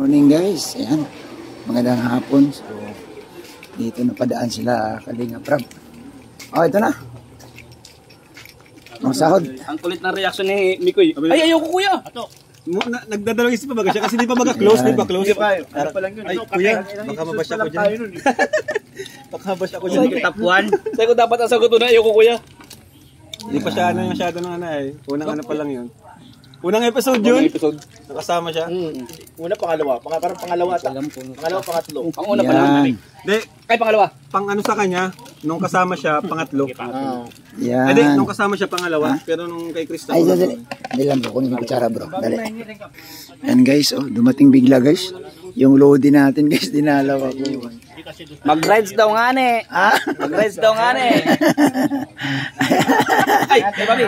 morning guys. Ayan. Magandang hapon. So, dito napadaan sila Kalinga Prab. Oh, ito na. Ang sahod. Ang kulit ng reaction ni Mikoy. Ay, ayoko kuya. Ato. Nagdadalawang isip pa ba siya kasi di pa mag-close, di ba close? Ano pa lang yun? Ay, kuya, baka mabash ako dyan. Baka mabash ako dyan. Top 1. Sa'yo ko dapat ang sagot na ayoko kuya. Hindi pa siya masyado ng ano eh. Unang ano pa lang yun. Unang episode yun. Nakasama siya. Una, pangalawa. Parang pangalawa ata. Pangalawa, pangatlo. Ang una pa lang. Hindi. Kay pangalawa. Pang ano sa kanya, nung kasama siya, pangatlo. Yan. Hindi, nung kasama siya, pangalawa. Pero nung kay Krista. Ay, dali. Dali lang bro. Kunin yung kutsara bro. Dali. Yan guys. Oh, dumating bigla guys. Yung loading natin guys. Dinalaw ako. Mag-rides daw nga ne. Mag-rides daw nga ne. Ay, Bobby.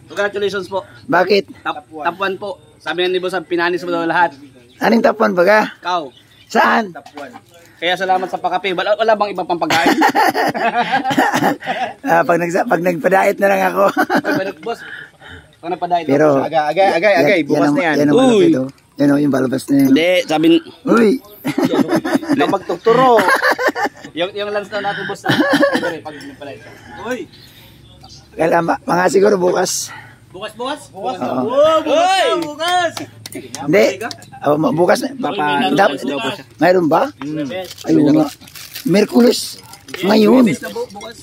Congratulations po. Bakit? Top 1 po. Sabi nga ni Boss, pinanis mo daw lahat. Anong top 1 ba ka? Ikaw. Saan? Top 1. Kaya salamat sa pakape. Wala bang ibang pampagkain? Pag nagpa-diet na lang ako. Boss, pag nagpa-diet. Pero, Agay. Bukas na yan. Yan ang malapit oh. Yan o, yung balabas na yan. Hindi, sabi... Uy! Ikaw magtuturo. yung lance daw natin, boss. Pag nagpa-diet. Uy! Kaya mga siguro bukas. Bukas? Bukas. Bukas! Hindi. Bukas na. Mayroon ba? Ayun nga. Merkulis. Ngayon. Merkulis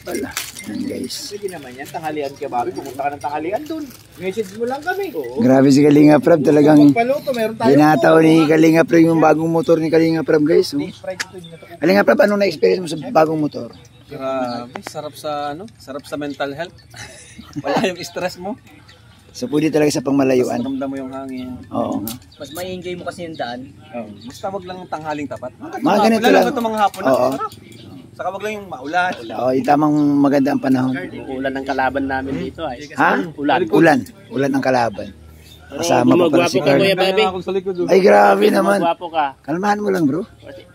pala. Yan guys. Sige naman yan. Tanghalian ka, Bobby. Pumunta ka ng tanghalian dun. Message mo lang kami. Grabe si Kalinga Prab. Talagang Paluto, meron tayo. binataw ni Kalinga Prab yung bagong motor ni Kalinga Prab guys. Oh. Kalinga Prab, anong na-experience mo sa bagong motor? Grabe, sarap sa mental health. Wala yung stress mo. So pwede talaga sa pangmalayuan. Ramdam mo yung hangin. Oo nga. Mas ma-enjoy mo kasi yung daan. Basta wag lang tanghaling tapat. Mga ganito Lalo lang. ito mga hapon na. Oo. Saka wag lang yung maulan. Oo, itamang maganda ang panahon. Ulan ng kalaban namin dito ay. Ha? Ulan ang kalaban. Kasama pa pala si Carl. Bobby. Ako sa likod. Ay grabe naman. Gwapo ka. Kalmahan mo lang bro.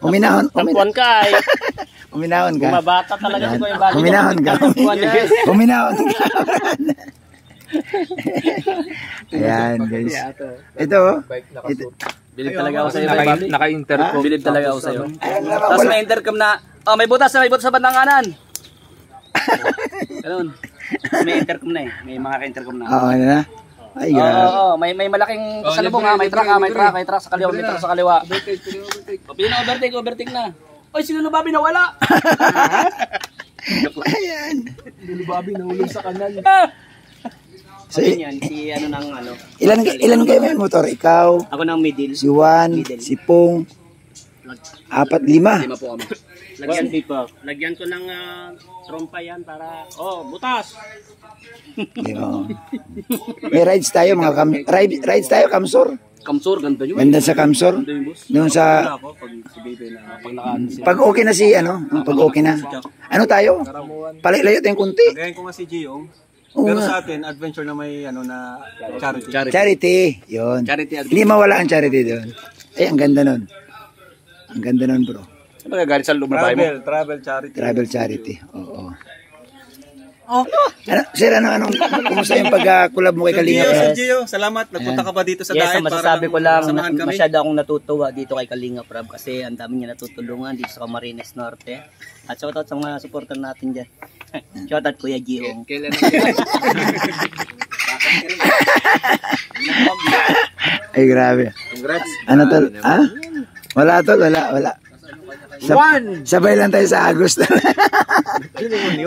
Uminahon ka ay. Uminahon ka. Mabata talaga si Kuya Bobby. Uminahon ka. Uminahon ka. Ayan guys. Ito oh. Bilib talaga ako sa'yo, Bobby. Naka-intercom. Bilib talaga ako sa'yo. Ayan naman Tapos wala. may intercom na, oh may butas sa bandang kanan. Ganun. May intercom na eh. May mga ka-intercom na. Oo na. Ay grabe. Oo, may malaking pasalubong ha. May truck sa kaliwa, may truck sa kaliwa. Pili na overtake na. Oy, sino na Bobby nawala? Ayan. Bobby, nahulog sa kanal. So, Yan, si ano nang ano. ilan kayo may motor? Ikaw, Ako nang middle. si Juan, si Pong, 4, 5. 5 po kami. Lagyan ko ng trompa yan para, butas. Diba? May rides tayo mga rides tayo Kamsor. Kamsur, ganda yun. Ganda sa Kamsor. Doon sa Ako pag si Baby na pag pag okay na si ano, pag okay na. Ano tayo? Palayo tayong kunti. Gagayin ko nga si Gio. Oo Pero nga. sa atin, adventure na may ano na charity. Charity, 'yon. Charity. Hindi mawala ang charity doon. Ay, ang ganda nun. Ang ganda nun, bro. Ano magagalit sa loob na bahay mo? Travel charity. Travel charity. Oo. Ano, sir, kumusta yung pagka-collab mo kay Kalinga Gio, Prab? Sir Gio, salamat. Nagpunta ka pa dito sa Yes, diet masasabi ko lang, samahan kami. masyado akong natutuwa dito kay Kalinga Prab kasi ang dami niya natutulungan dito sa Camarines Norte. At shoutout sa mga supporter natin dyan. Shoutout Kuya Giong. Ay, grabe. Congrats. Ano tol? Ha? Wala tol, wala. Sabay lang tayo sa Agos. Sinabi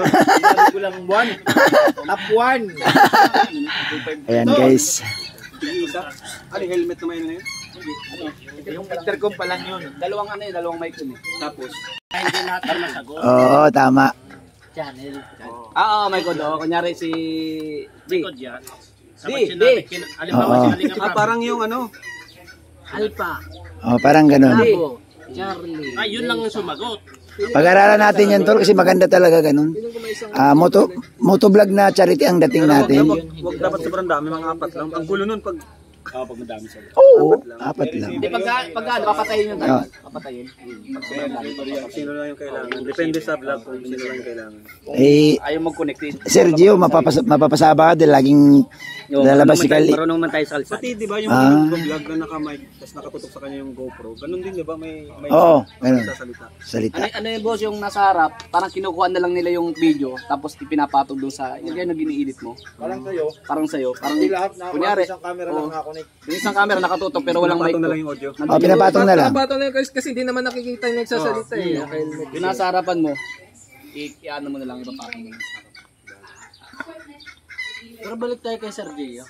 ko lang 1. Top 1. Ayan guys. Ano yung helmet na may ano na yun? Yung intercom pa lang yun. Dalawang mic yun eh. Tapos, Hindi natin masagot. Oo, tama. Channel. Oo, may code. Kunyari si D. D. Oo. parang yung ano, Alpha. Oh, parang ganun. Bravo. Charlie. Yun lang ang sumagot. Pag-aralan natin yan tol kasi maganda talaga ganun. Motovlog na charity ang dating natin. wag dapat sobrang dami, mga 4 lang. Ang gulo nun pag Pag madami sila. Oo, 4 lang. Hindi, pag papatayin yung Oh, papatayin. Sino lang yung kailangan. Depende sa vlog kung sino lang yung kailangan. Eh, Ayaw mag-connect eh. Sergio, mapapasaba ka dahil laging lalabas si Kali. Marunong man tayo sa kalsada. Pati di ba yung vlog na naka-mic tapos nakatutok sa kanya yung GoPro. Ganun din di ba may Oo, ganun. sasalita. Salita. Ano yung boss yung nasa harap, parang kinukuha na lang nila yung video, tapos ipinapatog doon sa, yung na gini-edit mo. Parang sa'yo. Parang Hindi lahat na kunyari, isang camera lang nakakonect. yung isang camera nakatutok pero walang mic. Patong na lang yung audio. Oh, pinapatong na lang. Pinapatong na lang kasi hindi naman nakikita yung nagsasalita eh. Yung nasa harapan mo, i-ano mo na lang, ipapatong mo. Pero balik tayo kay Sir Gio.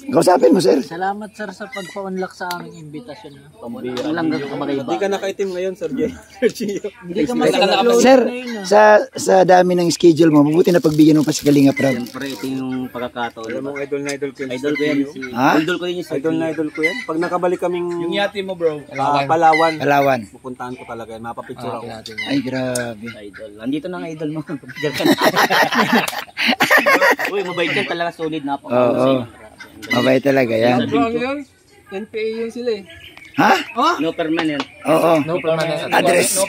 Kausapin mo, sir. Salamat sir sa pagpa-unlock sa aming imbitasyon. Ang lang kamagay Hindi ka nakaitim ngayon, Sergio. Hindi ka mag-upload Sir, ngayon. sa dami ng schedule mo, mabuti na pagbigyan mo pa si Kalinga Prab. Siyempre, ito yung pagkakataon. Alam mo, idol na idol ko yun. Idol ko yan. Ha? Idol ko yun yung Idol na idol ko yan. Pag nakabalik kaming Yung yati mo bro. Palawan, Palawan. pupuntahan ko talaga yan. Mapapicture ako. Ay, grabe. idol. Nandito na ang idol mo. Pagpigil ka na. Uy, mabait yan talaga. Solid na po. Oo. Mabait talaga yan. Ano yun? NPA yun sila eh. Ha? No permanent. Oo. No permanent. Address.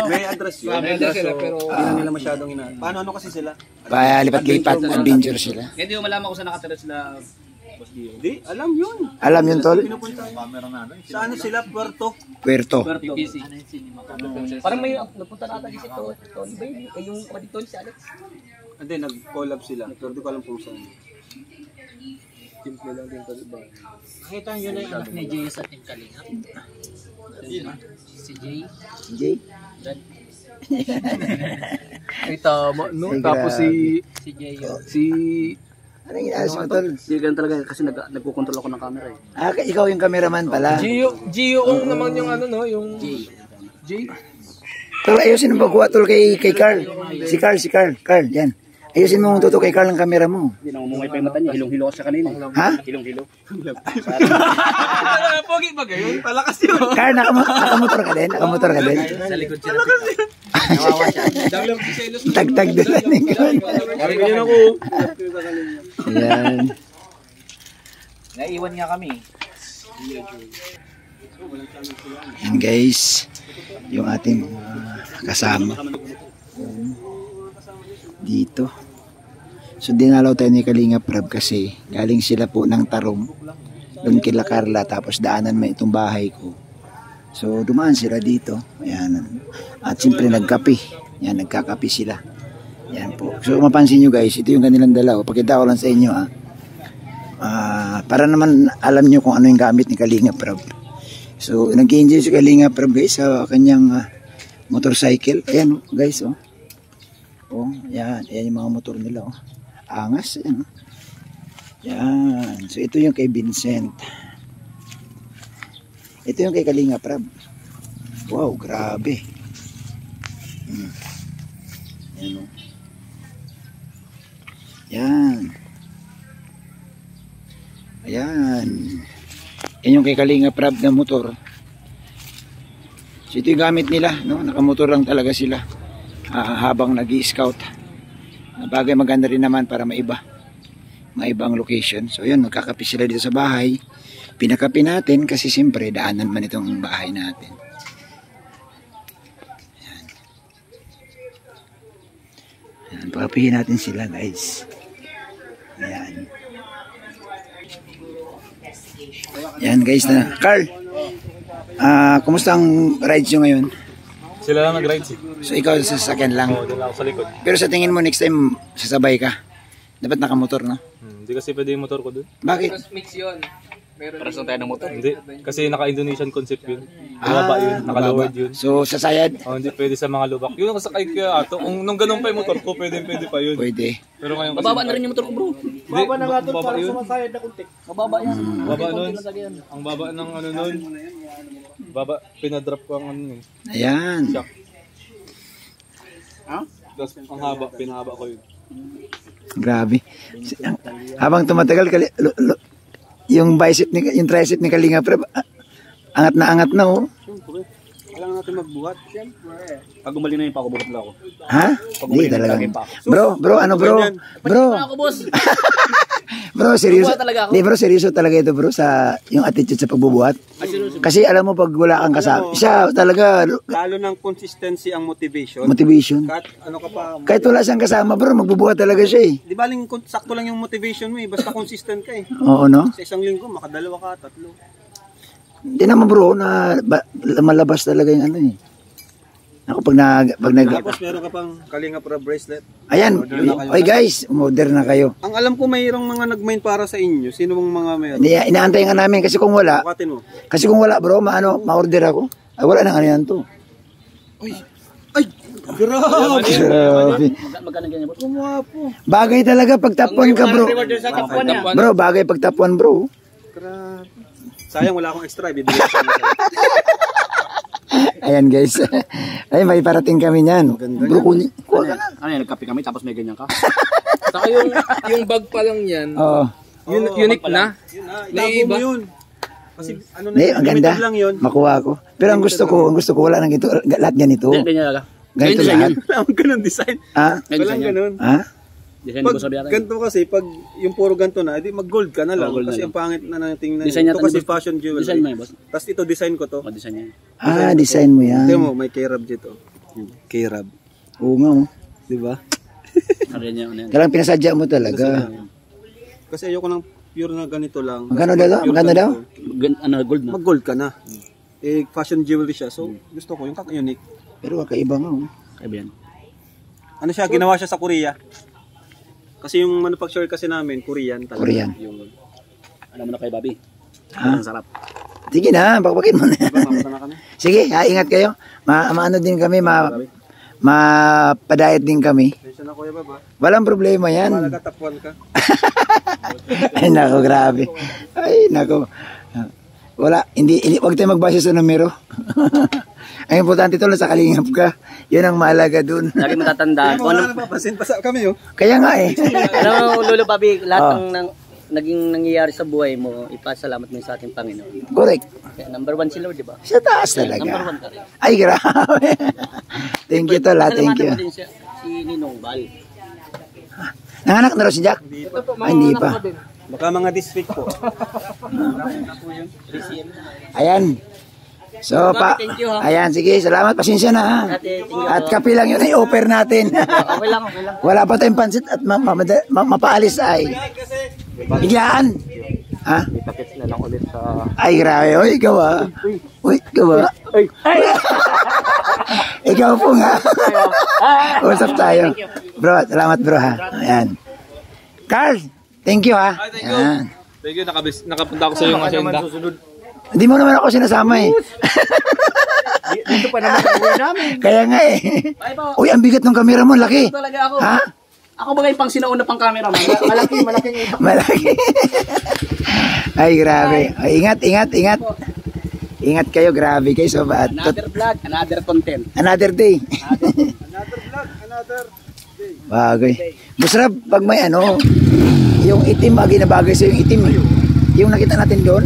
May address yun. Hindi sila pero Hindi na nila masyadong ina. Paano ano kasi sila? Palipat-lipat, adventure sila. Hindi mo malaman kung saan nakatira sila. Hindi, alam yun. Alam yun, tol? Sa ano sila, Puerto. Puerto. PPC. Parang may napunta na ata si Tony Baby. Yung kapatid Tony si Alex. Hindi, nag-collab sila. Pero di ko alam kung saan. Simple lang din ito, diba? Nakita nyo na yung anak ni Jay sa Team Kalingap. Si Jay. Jay? ay tama no. Ay, Tapos Si Jay yun. si Ano yung inaayos mo, tol? Hindi ganun talaga kasi nagkukontrol ako ng camera eh. Ah, ikaw yung cameraman pala. Gio ang naman yung ano no, yung Jay. Tol, ayusin mo pagkuha, tol, kay Carl. Si Carl. Carl, yan. Ayusin mo tuto kay Carl ang camera mo. Hindi na umungay pa yung mata niya. Hilong-hilo ka siya kanina. Ha? Hilong-hilo. Pogi ba gayon? Palakas yun. Carl, nakamotor ka din? Nakamotor ka din? Sa likod siya. Nawawa siya. Tagtag din lang ni Carl. Ganyan ako. Yan. Naiwan nga kami. Yan guys, yung ating kasama dito. So dinalaw tayo ni Kalinga Prab kasi galing sila po ng Tarong doon kila Carla, tapos daanan mo itong bahay ko. So dumaan sila dito. Ayan. At siyempre nagkape. Yan, nagkakape sila. Yan po. So mapansin nyo guys, ito yung kanilang dala. Pakita ko lang sa inyo para naman alam nyo kung ano yung gamit ni Kalinga Prab. So nag-enjoy si Kalinga Prab guys sa kanyang motorcycle. Ayan guys oh. Oh, yan. Yan yung mga motor nila oh. Angas yan. Yan. So ito yung kay Vincent. Ito yung kay Kalinga Prab. Wow, grabe. Yan oh. Yan. Ayan. Yan yung kay Kalinga Prab na motor. So ito yung gamit nila, no? Nakamotor lang talaga sila habang nag-i-scout. Bagay maganda rin naman para maiba ang location. So yun, magkakape sila dito sa bahay. Pinakape natin kasi siyempre daanan man itong bahay natin. Ayan. Ayan, pakapihin natin sila guys. Ayan. Yan guys na. Carl, kumusta ang rides nyo ngayon? Sila lang nag-ride si. So ikaw sa sasakyan lang. Oo, doon ako sa likod. Pero sa tingin mo next time sasabay ka? Dapat nakamotor, no? Hindi kasi pwede yung motor ko doon. Bakit? Mix yun. Paras lang tayo ng motor. Hindi. Kasi naka-Indonesian concept yun. Bumaba yun. Naka-lowered yun. So sa sayad? Oh, hindi pwede sa mga lubak. Yun ang sakay kaya ato. Kung nung ganun pa yung motor ko, pwede pa yun. Pwede. Pero ngayon kasi... Mababa na rin yung motor ko bro. Baba na nga doon Baba para yun. sumasayad na kunti. Mababa yan. Baba nun. Ang baba ng ano nun. Baba, pinadrop ko ang ano nun. Ayan. Shock. Tapos ang haba, pinahaba ko yun. Grabe. Habang tumatagal, yung bicep ni, yung tricep ni Kalinga Prab, angat na oh. Siyempre. Kailangan natin magbuhat. Pag umali na yung pako, bukat lang ako. Ha? Hindi talaga. Bro, ano bro? Bro. Ako boss. Bro, seryoso. Magbubuhat talaga ako. Hindi bro, seryoso talaga ito bro sa yung attitude sa pagbubuhat. Kasi alam mo pag wala kang kasama, siya talaga Lalo ng consistency ang motivation. motivation. Kahit ano ka pa. Kahit wala siyang kasama bro, magbubuhat talaga siya eh. Di ba sakto lang yung motivation mo eh. Basta consistent ka eh. Oo no? Sa isang linggo, makadalawa ka, 3. Hindi naman bro na malabas talaga yung ano eh. Ako pag Tapos meron ka pang Kalinga Prab bracelet. Ayan, oy guys, umorder na kayo. Ang alam ko mayroong mga nag-mine para sa inyo. Sino bang mga meron? Inaantay nga namin kasi kung wala, Bukatin mo. bro, ma-order ako. Ay wala nang ano yan to. Ay! Grabe! Grabe. Magkano ganyan boss? Gumapo. Bagay talaga pag tapuan ka bro. Bro, bagay pag tapuan bro. Grabe. Sayang wala akong extra. Bibigyan ko sa inyo. Ayan guys. Ay, may parating kami niyan. Bro, kunin. Kuha ka na. Ano yan, nagkape kami tapos may ganyan ka? Saka yung bag pa lang yan, Oo. unique na. Yun na, itago mo Naiiba. yun. Kasi ano na Hindi, yun, ang ganda. limited lang yun. Makuha ko. Pero ang gusto ko wala nang ito, lahat ganito. Ganyan talaga. Ganito Ganyan lahat. Wala akong ganun design. Ha? Walang ganun. Ha? Design Pag ko sabi natin. ganito kasi, pag yung puro ganito na, edi mag-gold ka na lang. gold na Kasi lang. ang pangit na nating na. Design Ito natin, kasi boss. fashion jewelry. Design mo yan boss. Tapos ito design ko to. O, design niya. Ah, design mo yan. Tingnan mo, may K-Rab dito. K-Rab. Oo nga. Oh. Di ba? Ano yan ano yan. Talagang pinasadya mo talaga. Kasi ayoko ng pure na ganito lang. Magkano daw? Pure Magkano daw? Ano, gold na. Mag-gold ka na. Eh, fashion jewelry siya. So, gusto ko yung unique. Pero kakaiba nga. Oh. Kaya yan. Ano siya, ginawa siya sa Korea. Kasi yung manufacturer kasi namin, Korean talaga. Korean. Yung, alam mo na kay Bobby. Ha? Ang sarap. Sige na, pakpakin mo na. Mapunta na kami. Sige, ingat kayo. Maano din kami, mapadayat din kami. Tensya na Kuya Baba. Walang problema yan. Malaga tapuan ka. Ay, nako, grabe. Ay, nako. Wala, hindi, wag tayo magbase sa numero. Ang importante ito lang sa kalingap ka. Yun ang mahalaga dun. Lagi matatandaan. Kung Wala ano, na papasin pa sa kami oh. Kaya nga eh. alam mo, Lolo Bobby, lahat Oh. ng naging nangyayari sa buhay mo, ipasalamat mo sa ating Panginoon. Correct. Kaya number 1 si Lord, di ba? Sa taas Number talaga. 1 ka rin. Ay, grabe. Thank you tol, thank Salamatan you. mo din si Ninong Bal. Nanganak na raw si Jack? Ay, hindi pa. Baka mga this week po. Ayan. So, Thank you, ha. ayan, sige, salamat, pasensya na ha. Ate, thank you. At kape lang yun ay offer natin. Okay lang, okay lang. Wala pa tayong pansit at mapaalis ay. Biglaan. Ha? Itakits na lang ulit sa... Ay, grabe. Uy, ikaw ah. Uy, ikaw ah. Ikaw po nga. Usap tayo. Bro, salamat bro ha. Ayan. Carl, thank you ha. Ayan. Thank you, nakapunta ako sa iyong agenda. Hindi mo naman ako sinasama eh. Dito pa naman ang uwi namin. Kaya nga eh. Uy, ang bigat ng camera mo, laki. Talaga ako. Ha? Ako bagay pang sinauna pang camera man. Malaking Malaki. Ay, grabe. Ay, ingat. Ingat kayo, grabe kayo. So, Another vlog, another content. another day. Bagay. Masarap pag may ano, yung itim, bagay na bagay sa yung itim. Yung nakita natin doon,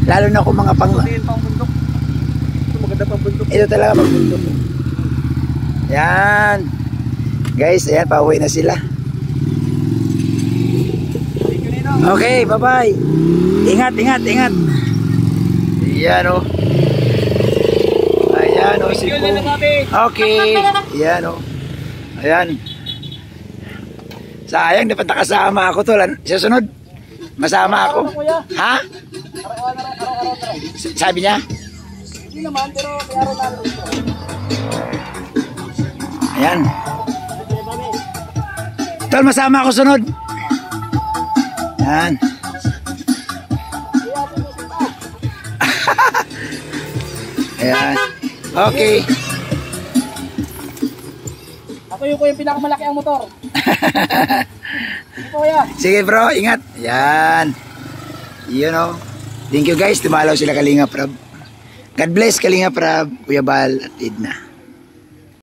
lalo na kung mga pang... Ito maganda pang bundok. Ito talaga pang bundok. Yan. Guys, ayan, pauwi na sila. Okay, bye-bye. Ingat. Ayan o. Ayan o, si Pong. Okay. Ayan o. Ayan. Sayang, dapat nakasama ako to. Sa sunod, masama ako. Ha? Sabi niya? Hindi naman, pero may araw-araw. Ayan. Tol, masama ako sunod. Ayan. Ayan. Okay. Ako yung pinakamalaki ang motor. Ito kuya. Sige bro, ingat. Ayan. You know. Thank you guys. Tumalaw sila Kalinga Prab. God bless Kalinga Prab, Kuya Bal at Edna.